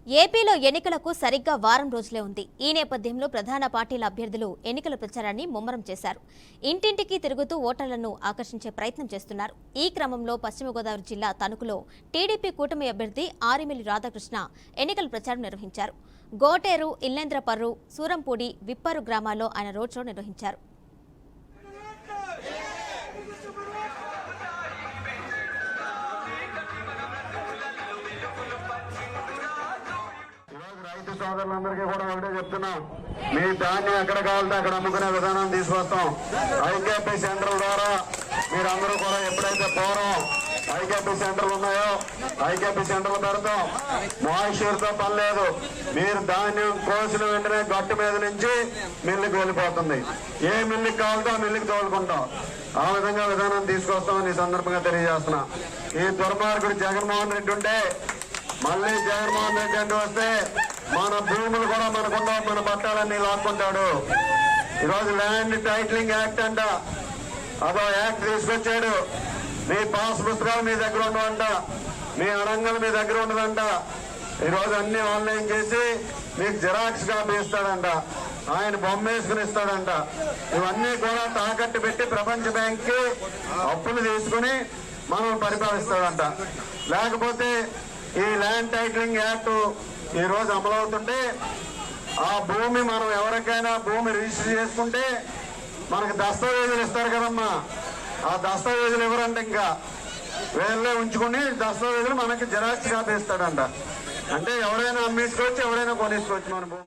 ఏపీలో ఎన్నికలకు సరిగ్గా వారం రోజులే ఉంది. ఈ నేపథ్యంలో ప్రధాన పార్టీల అభ్యర్థులు ఎన్నికల ప్రచారాన్ని ముమ్మరం చేశారు. ఇంటింటికి తిరుగుతూ ఓటర్లను ఆకర్షించే ప్రయత్నం చేస్తున్నారు. ఈ క్రమంలో పశ్చిమ గోదావరి జిల్లా తణుకులో టీడీపీ కూటమి అభ్యర్థి ఆరిమిల్లి రాధాకృష్ణ ఎన్నికల ప్రచారం నిర్వహించారు. గోటేరు, ఇల్లేంద్రపర్రు, సూరంపూడి, విప్పరు గ్రామాల్లో ఆయన రోడ్ షో నిర్వహించారు. రైతు సోదరులందరికీ కూడా ఒకటే చెప్తున్నాం, మీ ధాన్యం ఎక్కడ కావాలంటే అక్కడ అమ్ముకునే విధానం తీసుకొస్తాం. ఐకేపీ సెంటర్ ద్వారా మీరందరూ కూడా ఎప్పుడైతే ఐకేపీ సెంటర్లు ఉన్నాయో ఐకేపీ సెంటర్లు పెడతాం. మాయిశ్చర్తో పని లేదు. మీరు ధాన్యం కోసిన వెంటనే గట్టు మీద నుంచి మిల్లుకి వెళ్ళిపోతుంది. ఏ మిల్లుకి కావాలంటే ఆ మిల్లుకి తోలుకుంటాం. ఆ విధంగా విధానం తీసుకొస్తామని ఈ సందర్భంగా తెలియజేస్తున్నా. ఈ దుర్మార్గుడు జగన్మోహన్ రెడ్డి ఉంటే, మళ్ళీ జగన్మోహన్ రెడ్డి అంటే వస్తే మన భూములు కూడా మనకుండా మన పట్టాలన్నీ లాక్కుంటాడు. ఈరోజు ల్యాండ్ టైటిలింగ్ యాక్ట్ అంట, అదో యాక్ట్ తీసుకొచ్చాడు. మీ పాస్ పుస్తకాలు మీ దగ్గర ఉండవంట, మీ అడంగలు మీ దగ్గర ఉండదంట. ఈరోజు అన్ని ఆన్లైన్ చేసి మీకు జిరాక్స్ కాపీ ఇస్తాడంట, ఆయన బొమ్మ వేసుకుని ఇస్తాడంట. ఇవన్నీ కూడా తాకట్టు పెట్టి ప్రపంచ బ్యాంక్కి అప్పులు తీసుకుని మనం పరిపాలిస్తాడంట. లేకపోతే ఈ ల్యాండ్ టైటిలింగ్ యాక్ట్ ఈ రోజు అమలవుతుంటే, ఆ భూమి మనం ఎవరికైనా భూమి రిజిస్టర్ చేసుకుంటే మనకు దస్తావేజులు ఇస్తారు కదమ్మా. ఆ దస్తావేజులు ఎవరంటే ఇంకా వేళ్ళే ఉంచుకుని దస్తావేజులు మనకి జిరాక్స్ కాపీ ఇస్తాడంట. అంటే ఎవరైనా అమ్మేసుకోవచ్చు, ఎవరైనా కొనేసుకోవచ్చు మన భూమి.